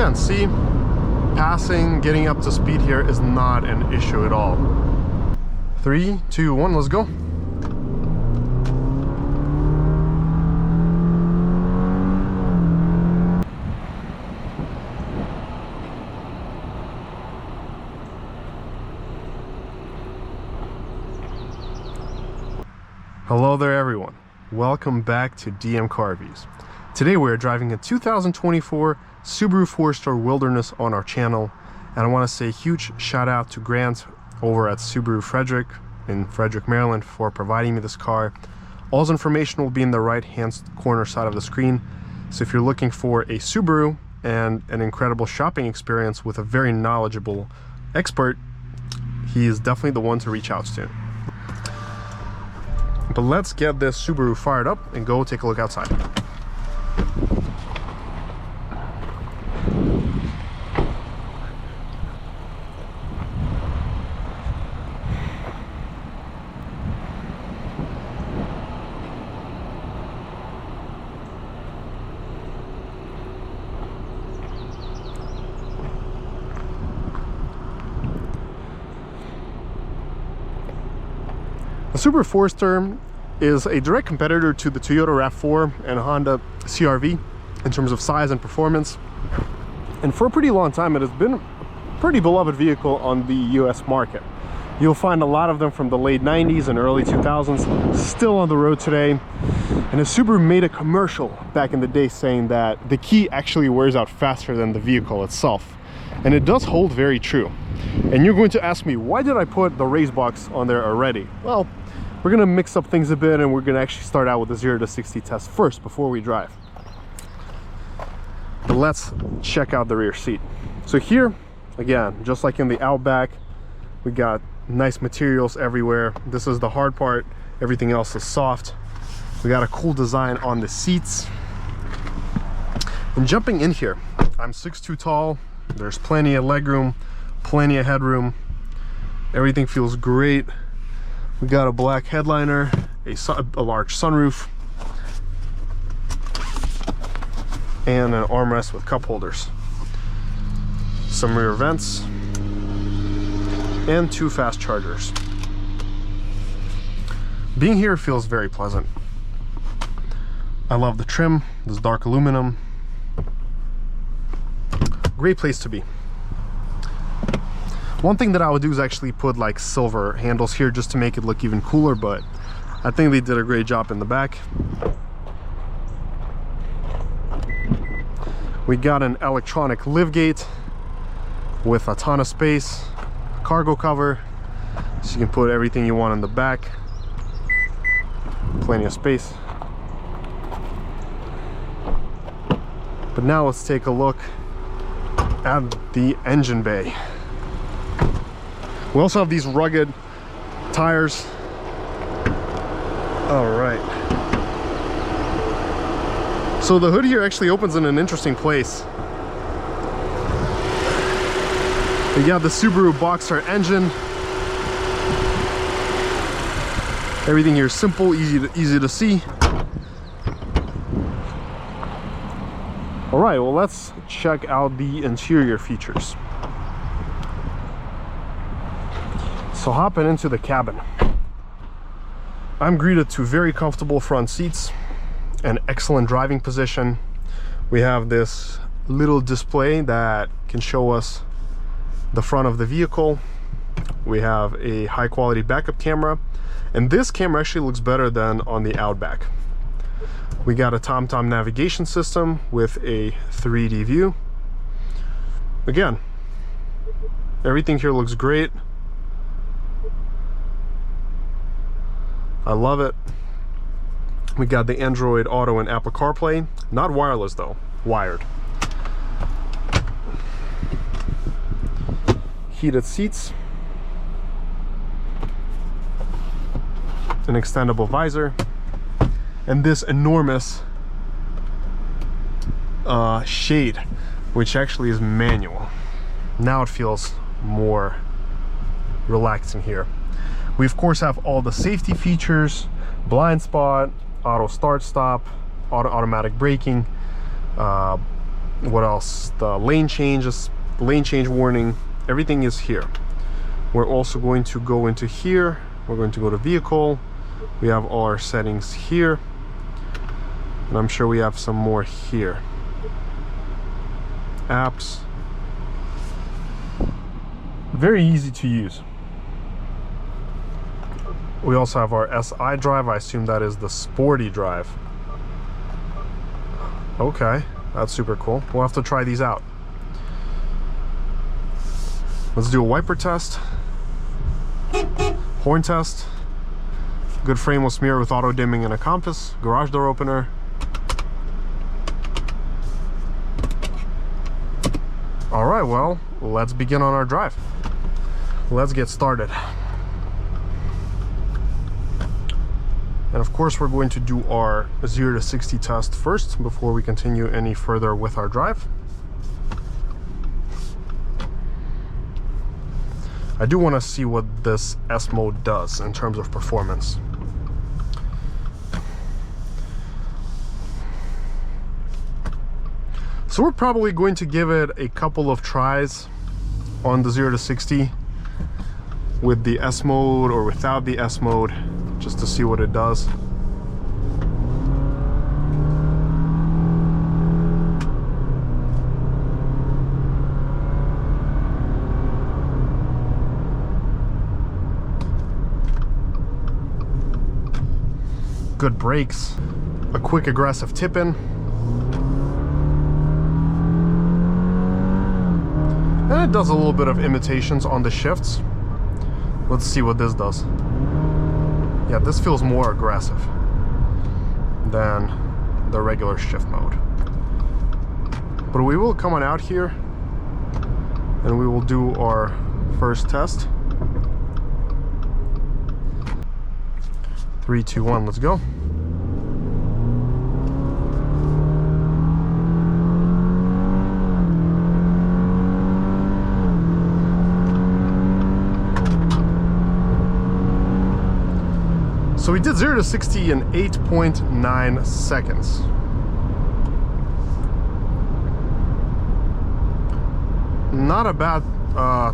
can see, passing, getting up to speed here is not an issue at all. 3, 2, 1, let's go. Hello there everyone, welcome back to DM Car Reviews. Today we're driving a 2024 Subaru 4-Star Wilderness on our channel, and I want to say a huge shout out to Grant over at Subaru Frederick in Frederick, Maryland for providing me this car. All this information will be in the right hand corner side of the screen, so if you're looking for a Subaru and an incredible shopping experience with a very knowledgeable expert, he is definitely the one to reach out to. But let's get this Subaru fired up and go take a look outside. The Subaru 4-Star is a direct competitor to the Toyota RAV4 and Honda CR-V in terms of size and performance. And for a pretty long time, it has been a pretty beloved vehicle on the US market. You'll find a lot of them from the late 90s and early 2000s still on the road today. And a Subaru made a commercial back in the day saying that the key actually wears out faster than the vehicle itself. And it does hold very true. And you're going to ask me, why did I put the RaceBox on there already? Well, we're gonna mix up things a bit, and we're gonna actually start out with the 0 to 60 test first before we drive. But let's check out the rear seat. So here, again, just like in the Outback, we got nice materials everywhere. This is the hard part, everything else is soft. We got a cool design on the seats. And jumping in here, I'm 6'2" tall, there's plenty of legroom, plenty of headroom, everything feels great. We got a black headliner, a large sunroof, and an armrest with cup holders, some rear vents, and 2 fast chargers. Being here feels very pleasant. I love the trim, this dark aluminum. Great place to be. One thing that I would do is actually put like silver handles here just to make it look even cooler, but I think they did a great job in the back. We got an electronic liftgate with a ton of space, cargo cover, so you can put everything you want in the back. Plenty of space. But now let's take a look at the engine bay. We also have these rugged tires. All right. So the hood here actually opens in an interesting place. We got the Subaru Boxer engine. Everything here is simple, easy to see. All right, well, let's check out the interior features. So hopping into the cabin, I'm greeted to very comfortable front seats and excellent driving position. We have this little display that can show us the front of the vehicle. We have a high quality backup camera, and this camera actually looks better than on the Outback. We got a TomTom navigation system with a 3D view. Again, everything here looks great. I love it. We got the Android Auto and Apple CarPlay, not wireless though, wired. Heated seats, an extendable visor, and this enormous shade, which actually is manual. Now it feels more relaxing here. We of course have all the safety features: blind spot, auto start stop, automatic braking, What else? The lane changes, lane change warning, everything is here. We're also going to go into here. We're going to go to vehicle. We have all our settings here. And I'm sure we have some more here. Apps. Very easy to use. We also have our SI drive. I assume that is the sporty drive. Okay, that's super cool. We'll have to try these out. Let's do a wiper test. Horn test. Good frameless mirror with auto dimming and a compass. Garage door opener. All right, well, let's begin on our drive. Let's get started. And of course, we're going to do our 0 to 60 test first before we continue any further with our drive. I do want to see what this S mode does in terms of performance. So we're probably going to give it a couple of tries on the 0 to 60 with the S mode or without the S mode, just to see what it does. Good brakes, a quick aggressive tip-in. And it does a little bit of imitations on the shifts. Let's see what this does. Yeah, this feels more aggressive than the regular shift mode. But we will come on out here and we will do our first test. 3, 2, 1, let's go. So we did 0 to 60 in 8.9 seconds. Not a bad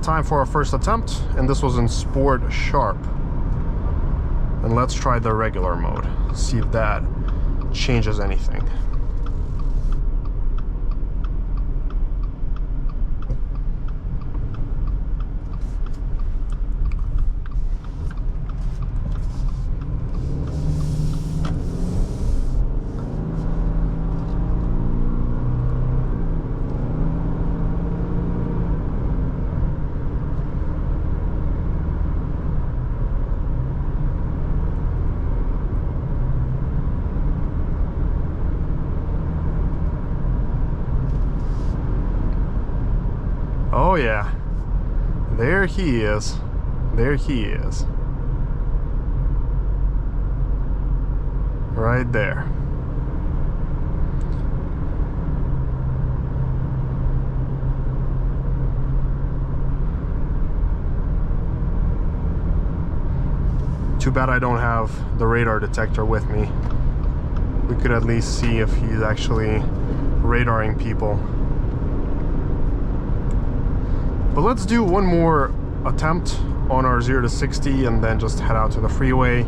time for our first attempt, and this was in Sport Sharp. And let's try the regular mode, see if that changes anything. Oh yeah, there he is. There he is. Right there. Too bad I don't have the radar detector with me. We could at least see if he's actually radaring people. But let's do one more attempt on our 0 to 60 and then just head out to the freeway.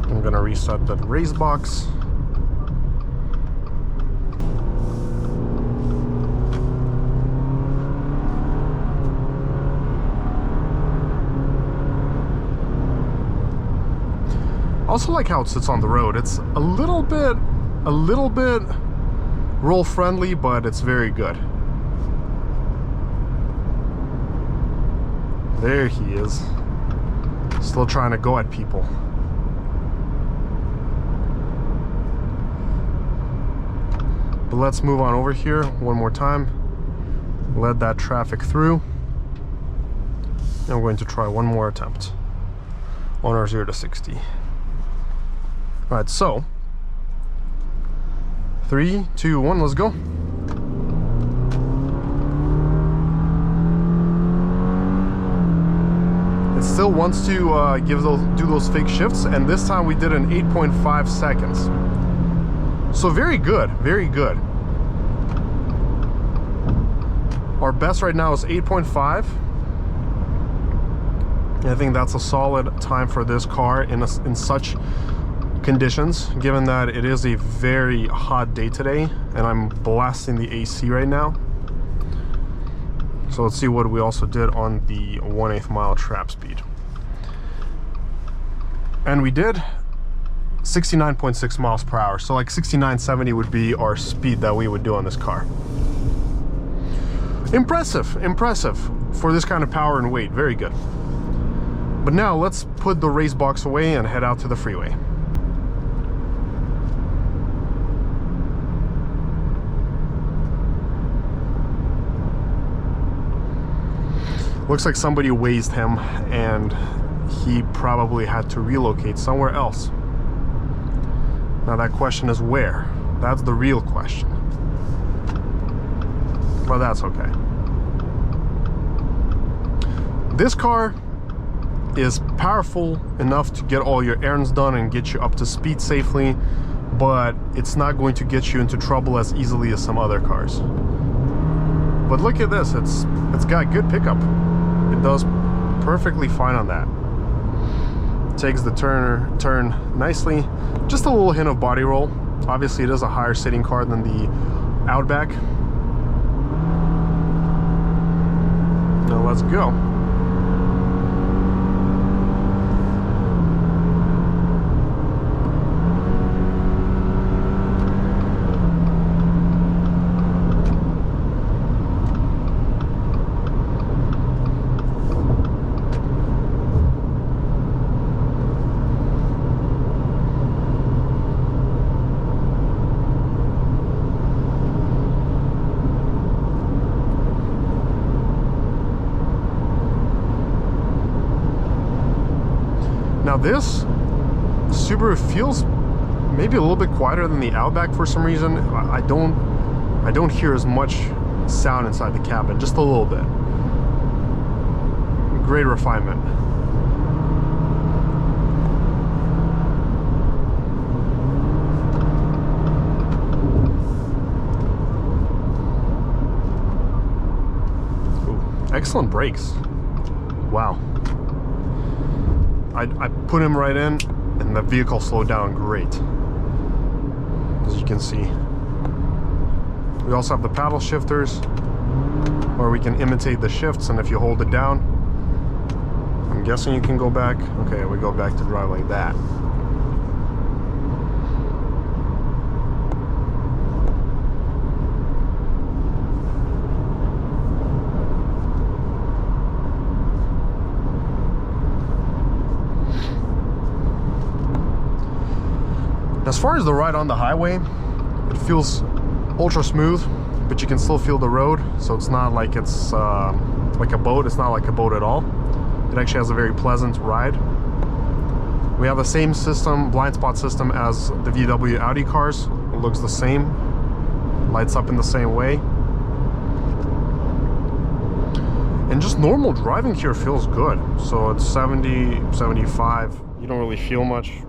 I'm gonna reset that RaceBox. Also like how it sits on the road. It's a little bit roll friendly, but it's very good. There he is. Still trying to go at people. But let's move on over here one more time. Let that traffic through. And we're going to try one more attempt on our 0 to 60. All right, so 3, 2, 1, let's go. It's still wants to do those fake shifts, and this time we did in 8.5 seconds. So very good, very good. Our best right now is 8.5. I think that's a solid time for this car in such conditions, given that it is a very hot day today and I'm blasting the AC right now. So let's see what we also did on the 1/8 mile trap speed. And we did 69.6 miles per hour. So like 69, 70 would be our speed that we would do on this car. Impressive, impressive for this kind of power and weight. Very good. But now let's put the RaceBox away and head out to the freeway. Looks like somebody wazed him and he probably had to relocate somewhere else. Now that question is where? That's the real question. But that's okay. This car is powerful enough to get all your errands done and get you up to speed safely, but it's not going to get you into trouble as easily as some other cars. But look at this, it's got good pickup. It does perfectly fine on that. Takes the turn nicely. Just a little hint of body roll. Obviously it is a higher sitting car than the Outback. Now let's go. Now this Subaru feels maybe a little bit quieter than the Outback for some reason. I don't hear as much sound inside the cabin, just a little bit. Great refinement. Ooh, excellent brakes. Wow. I put him right in and the vehicle slowed down great, as you can see. We also have the paddle shifters where we can imitate the shifts, and if you hold it down, I'm guessing you can go back. Okay, we go back to drive like that. As far as the ride on the highway, it feels ultra smooth, but you can still feel the road, so it's not like it's like a boat. It's not like a boat at all. It actually has a very pleasant ride. We have the same system, blind spot system, as the VW Audi cars. It looks the same, lights up in the same way. And just normal driving here feels good. So it's 70, 75, you don't really feel much.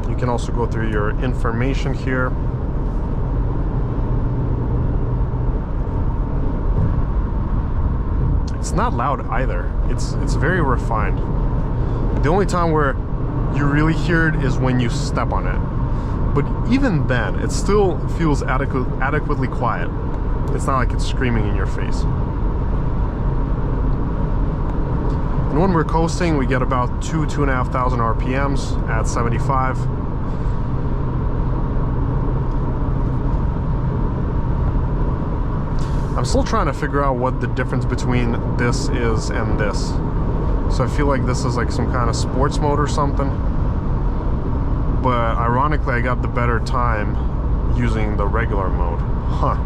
You can also go through your information here. It's not loud either. It's very refined. The only time where you really hear it is when you step on it. But even then, it still feels adequately quiet. It's not like it's screaming in your face. And when we're coasting, we get about 2,500 RPMs at 75. I'm still trying to figure out what the difference between this is and this. So I feel like this is like some kind of sports mode or something. But ironically, I got the better time using the regular mode. Huh.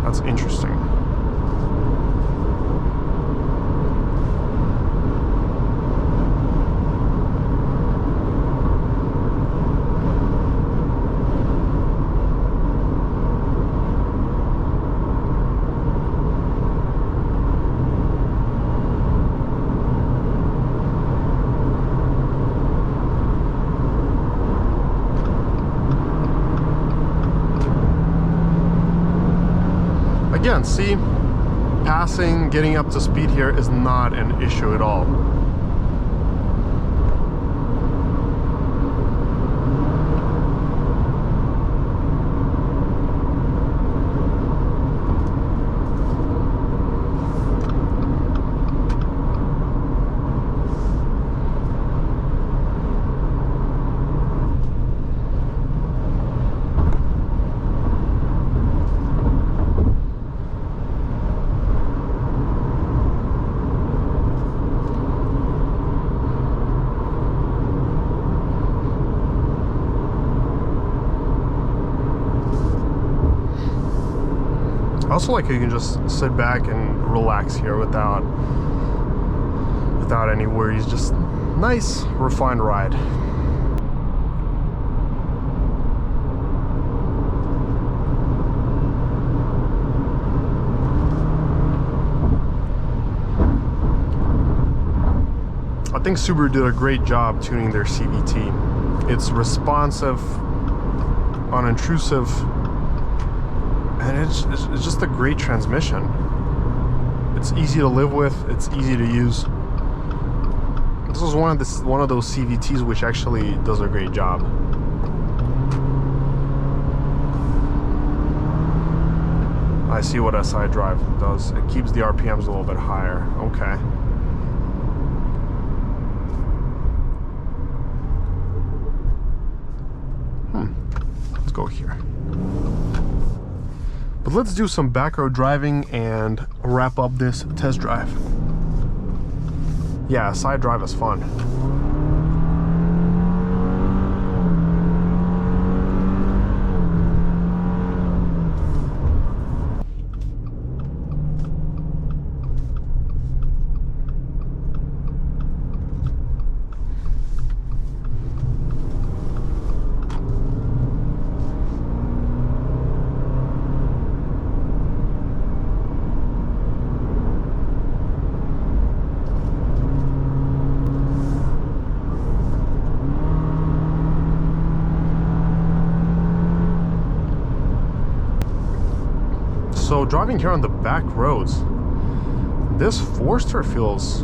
That's interesting. again, see, passing, getting up to speed here is not an issue at all. I also like how you can just sit back and relax here without any worries. Just nice, refined ride. I think Subaru did a great job tuning their CVT. It's responsive, unintrusive, and it's just a great transmission. It's easy to live with, it's easy to use. This is one of those CVTs which actually does a great job. I see what SI Drive does. It keeps the RPMs a little bit higher. Okay. Let's go here. But let's do some backroad driving and wrap up this test drive. Yeah, side drive is fun. So driving here on the back roads, this Forester feels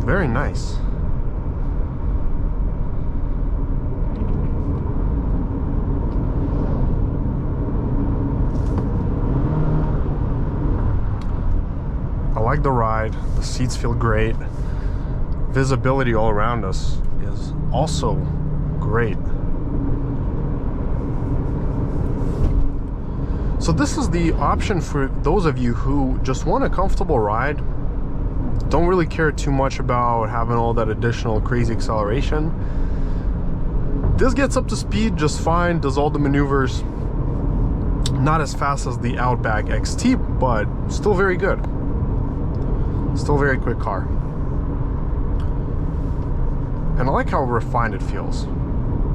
very nice. I like the ride, the seats feel great. Visibility all around us is also great. So this is the option for those of you who just want a comfortable ride, don't really care too much about having all that additional crazy acceleration. This gets up to speed just fine, does all the maneuvers. Not as fast as the Outback XT, but still very good. Still a very quick car. And I like how refined it feels.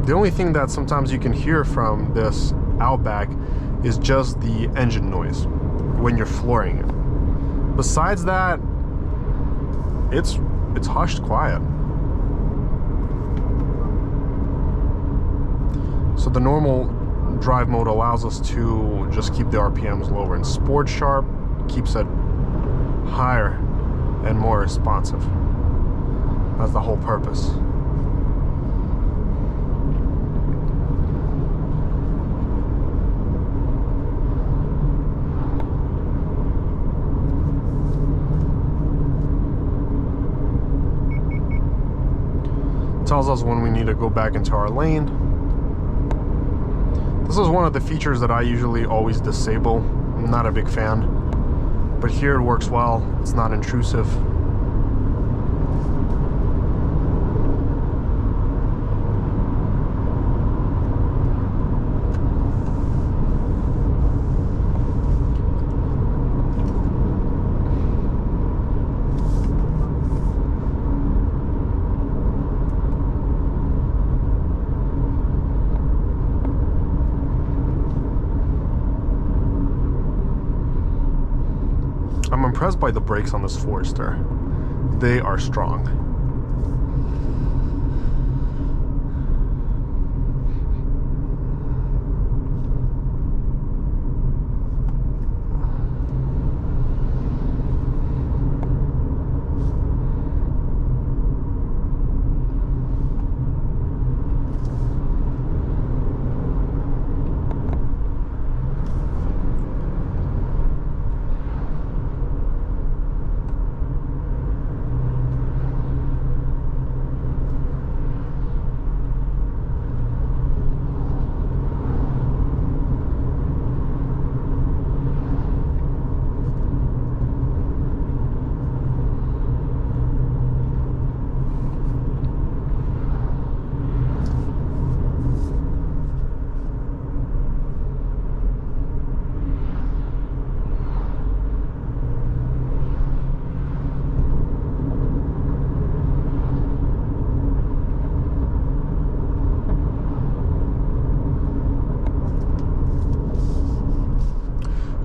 The only thing that sometimes you can hear from this Outback is just the engine noise when you're flooring it. Besides that, it's hushed quiet. So the normal drive mode allows us to just keep the RPMs lower, and Sport Sharp keeps it higher and more responsive. That's the whole purpose. Tells us when we need to go back into our lane. This is one of the features that I usually always disable. I'm not a big fan, but here it works well. It's not intrusive. I'm impressed by the brakes on this Forester. They are strong.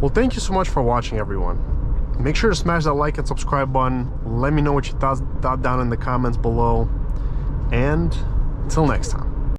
Well, thank you so much for watching, everyone. Make sure to smash that like and subscribe button. Let me know what you thought down in the comments below. And until next time.